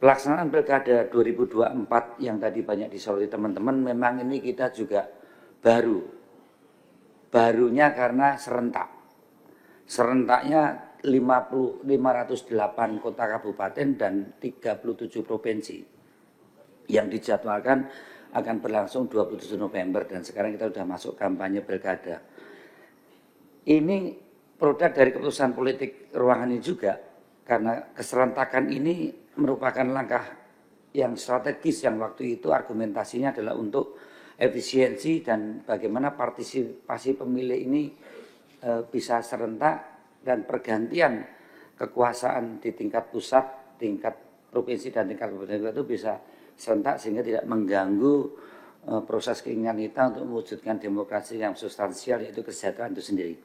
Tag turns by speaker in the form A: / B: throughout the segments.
A: pelaksanaan Pilkada 2024 yang tadi banyak disoroti teman-teman, memang ini kita juga barunya karena serentak. Serentaknya 508 kota kabupaten dan 37 provinsi yang dijadwalkan akan berlangsung 27 November dan sekarang kita sudah masuk kampanye Pilkada. Ini produk dari keputusan politik ruangan ini juga, karena keserentakan ini merupakan langkah yang strategis yang waktu itu argumentasinya adalah untuk efisiensi dan bagaimana partisipasi pemilih ini bisa serentak dan pergantian kekuasaan di tingkat pusat, tingkat provinsi dan tingkat kabupaten itu bisa serentak sehingga tidak mengganggu proses keinginan kita untuk mewujudkan demokrasi yang substansial, yaitu kesejahteraan itu sendiri.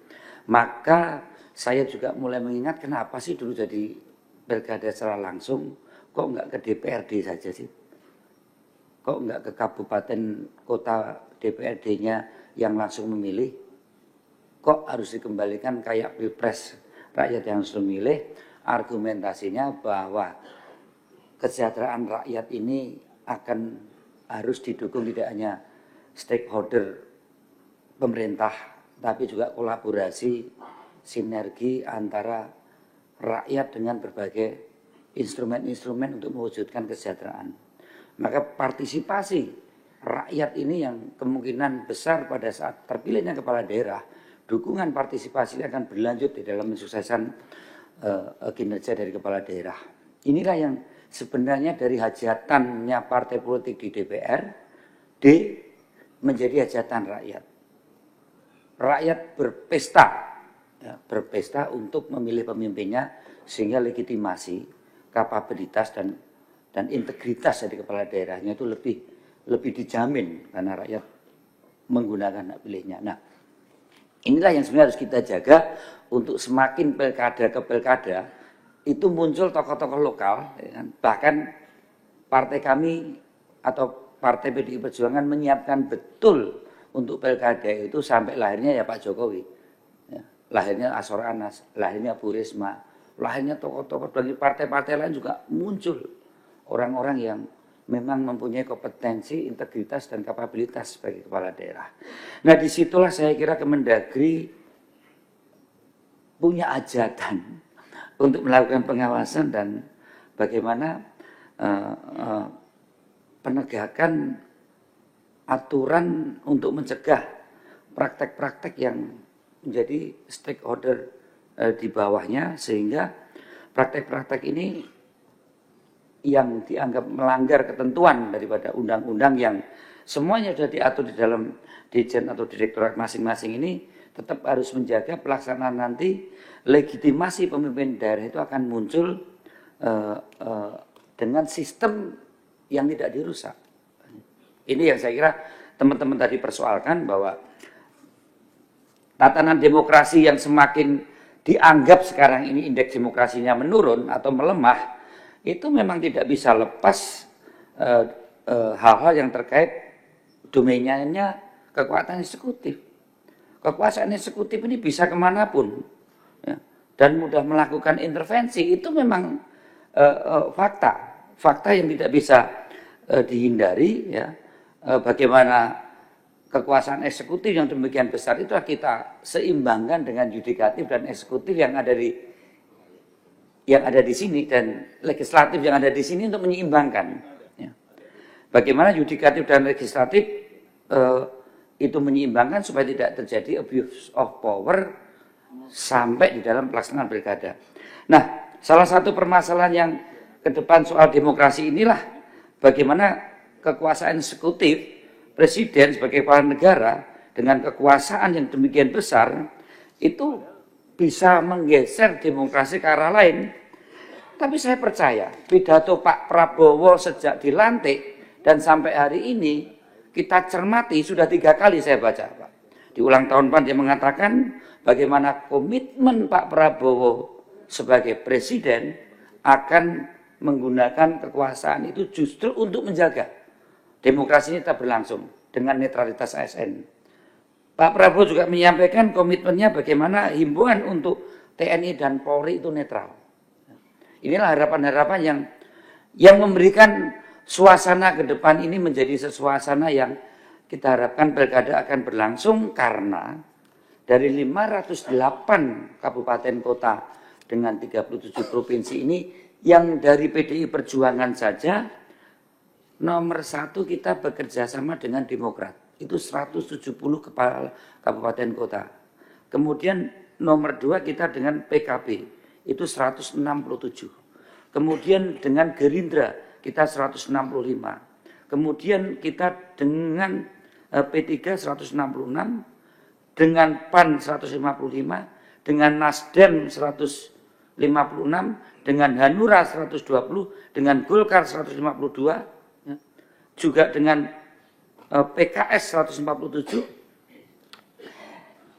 A: Maka saya juga mulai mengingat kenapa sih dulu jadi pilkada secara langsung, kok enggak ke DPRD saja sih? Kok enggak ke kabupaten kota DPRD-nya yang langsung memilih? Kok harus dikembalikan kayak pilpres rakyat yang harus memilih? Argumentasinya bahwa kesejahteraan rakyat ini harus didukung tidak hanya stakeholder pemerintah, tapi juga kolaborasi, sinergi antara rakyat dengan berbagai instrumen-instrumen untuk mewujudkan kesejahteraan. Maka partisipasi rakyat ini yang kemungkinan besar pada saat terpilihnya kepala daerah, dukungan partisipasi akan berlanjut di dalam mensukseskan kinerja dari kepala daerah. Inilah yang sebenarnya dari hajatannya partai politik di DPRD menjadi hajatan rakyat. Rakyat berpesta untuk memilih pemimpinnya sehingga legitimasi, kapabilitas dan integritas dari kepala daerahnya itu lebih dijamin karena rakyat menggunakan hak pilihnya. Nah, inilah yang sebenarnya harus kita jaga untuk semakin pilkada ke pilkada itu muncul tokoh-tokoh lokal, bahkan partai kami atau partai PDI Perjuangan menyiapkan betul untuk pilkada itu sampai lahirnya ya Pak Jokowi, lahirnya Azwar Anas, lahirnya Bu Risma, lahirnya tokoh-tokoh dari partai-partai lain juga muncul orang-orang yang memang mempunyai kompetensi, integritas dan kapabilitas sebagai kepala daerah. Nah, disitulah saya kira Kemendagri punya hajatan untuk melakukan pengawasan dan bagaimana penegakan aturan untuk mencegah praktek-praktek yang menjadi stakeholder di bawahnya, sehingga praktek-praktek ini yang dianggap melanggar ketentuan daripada undang-undang yang semuanya sudah diatur di dalam Dirjen atau Direktorat masing-masing ini, tetap harus menjaga pelaksanaan nanti legitimasi pemimpin daerah itu akan muncul dengan sistem yang tidak dirusak. Ini yang saya kira teman-teman tadi persoalkan, bahwa tatanan demokrasi yang semakin dianggap sekarang ini indeks demokrasinya menurun atau melemah, itu memang tidak bisa lepas hal-hal yang terkait domainnya kekuasaan eksekutif. Kekuasaan eksekutif ini bisa kemanapun, ya, dan mudah melakukan intervensi. Itu memang fakta yang tidak bisa dihindari. Ya. Bagaimana kekuasaan eksekutif yang demikian besar itu kita seimbangkan dengan yudikatif dan eksekutif yang ada di sini dan legislatif yang ada di sini untuk menyeimbangkan. Ya. Bagaimana yudikatif dan legislatif itu menyeimbangkan supaya tidak terjadi abuse of power sampai di dalam pelaksanaan pilkada. Nah, salah satu permasalahan yang ke depan soal demokrasi inilah bagaimana kekuasaan eksekutif, presiden sebagai kepala negara dengan kekuasaan yang demikian besar itu bisa menggeser demokrasi ke arah lain. Tapi saya percaya pidato Pak Prabowo sejak dilantik dan sampai hari ini kita cermati, sudah 3 kali saya baca, Pak. Di ulang tahun PAN dia mengatakan bagaimana komitmen Pak Prabowo sebagai presiden akan menggunakan kekuasaan itu justru untuk menjaga demokrasi ini tetap berlangsung dengan netralitas ASN. Pak Prabowo juga menyampaikan komitmennya bagaimana himbauan untuk TNI dan Polri itu netral. Inilah harapan-harapan yang yang memberikan suasana ke depan ini menjadi suasana yang kita harapkan pilkada akan berlangsung, karena dari 508 kabupaten kota dengan 37 provinsi ini, yang dari PDI Perjuangan saja nomor 1 kita bekerja sama dengan Demokrat, itu 170 kepala kabupaten kota. Kemudian nomor 2 kita dengan PKB, itu 167. Kemudian dengan Gerindra kita 165. Kemudian kita dengan P3 166, dengan PAN 155, dengan Nasdem 156, dengan Hanura 120, dengan Golkar 152, juga dengan PKS 147.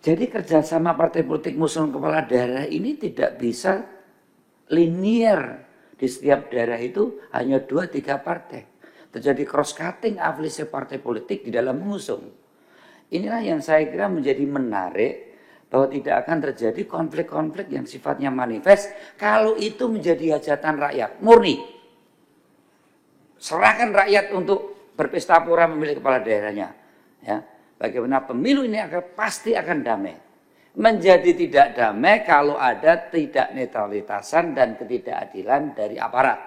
A: Jadi kerjasama partai politik mengusung kepala daerah ini tidak bisa linear. Di setiap daerah itu hanya 2-3 partai. Terjadi cross cutting afiliasi partai politik di dalam mengusung. Inilah yang saya kira menjadi menarik, bahwa tidak akan terjadi konflik-konflik yang sifatnya manifest kalau itu menjadi hajatan rakyat murni. Serahkan rakyat untuk berpesta pora memilih kepala daerahnya. Ya, bagaimana pemilu ini pasti akan damai. Menjadi tidak damai kalau ada tidak netralitasan dan ketidakadilan dari aparat.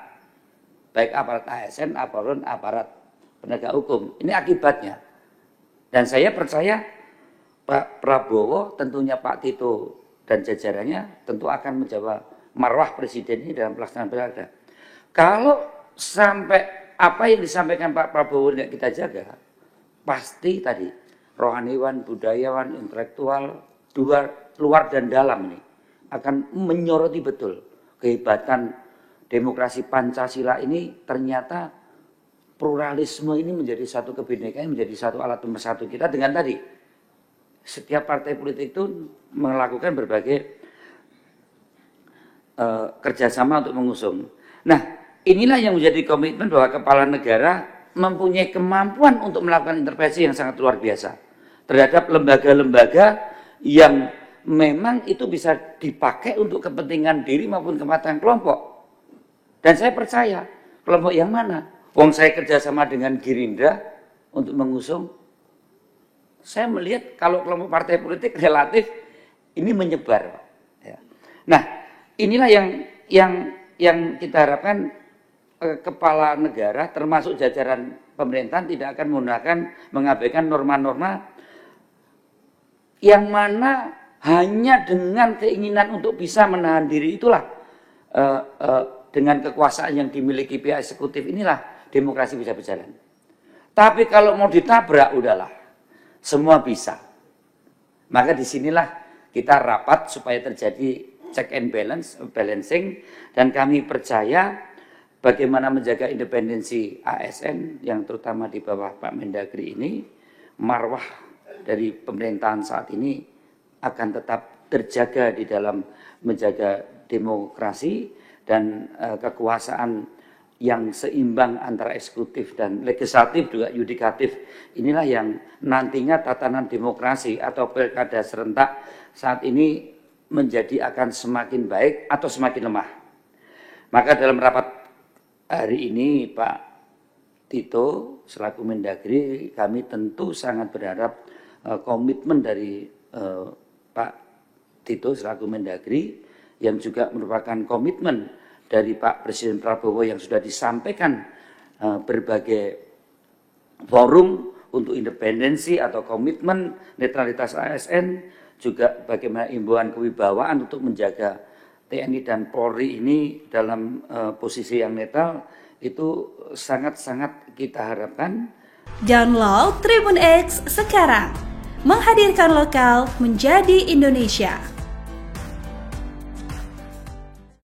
A: Baik aparat ASN, aparat penegak hukum. Ini akibatnya. Dan saya percaya Pak Prabowo, tentunya Pak Tito dan jajarannya tentu akan menjaga marwah presiden ini dalam pelaksanaan pilkada. Kalau sampai apa yang disampaikan Pak Prabowo tidak kita jaga, pasti tadi rohaniwan, budayawan, intelektual, luar dan dalam ini akan menyoroti betul kehebatan demokrasi Pancasila ini. Ternyata pluralisme ini menjadi satu kebinekaan, menjadi satu alat pemersatu kita dengan tadi setiap partai politik itu melakukan berbagai kerjasama untuk mengusung. Nah, inilah yang menjadi komitmen bahwa kepala negara mempunyai kemampuan untuk melakukan intervensi yang sangat luar biasa terhadap lembaga-lembaga yang memang itu bisa dipakai untuk kepentingan diri maupun kepentingan kelompok. Dan saya percaya, kelompok yang mana? Wong saya kerjasama dengan Gerindra untuk mengusung. Saya melihat kalau kelompok partai politik relatif ini menyebar. Ya. Nah, inilah yang kita harapkan kepala negara termasuk jajaran pemerintahan tidak akan mengabaikan norma-norma yang mana hanya dengan keinginan untuk bisa menahan diri itulah dengan kekuasaan yang dimiliki pihak eksekutif inilah demokrasi bisa berjalan. Tapi kalau mau ditabrak udahlah, semua bisa. Maka disinilah kita rapat supaya terjadi check and balancing, dan kami percaya bagaimana menjaga independensi ASN yang terutama di bawah Pak Mendagri ini, marwah dari pemerintahan saat ini akan tetap terjaga di dalam menjaga demokrasi dan kekuasaan yang seimbang antara eksekutif dan legislatif juga yudikatif. Inilah yang nantinya tatanan demokrasi atau pilkada serentak saat ini menjadi akan semakin baik atau semakin lemah. Maka dalam rapat hari ini Pak Tito selaku Mendagri, kami tentu sangat berharap komitmen dari Pak Tito selaku Mendagri yang juga merupakan komitmen dari Pak Presiden Prabowo yang sudah disampaikan berbagai forum untuk independensi atau komitmen netralitas ASN, juga bagaimana imbauan kewibawaan untuk menjaga TNI dan Polri ini dalam posisi yang netral, itu sangat-sangat kita harapkan.
B: Download Tribun X sekarang, menghadirkan lokal menjadi Indonesia.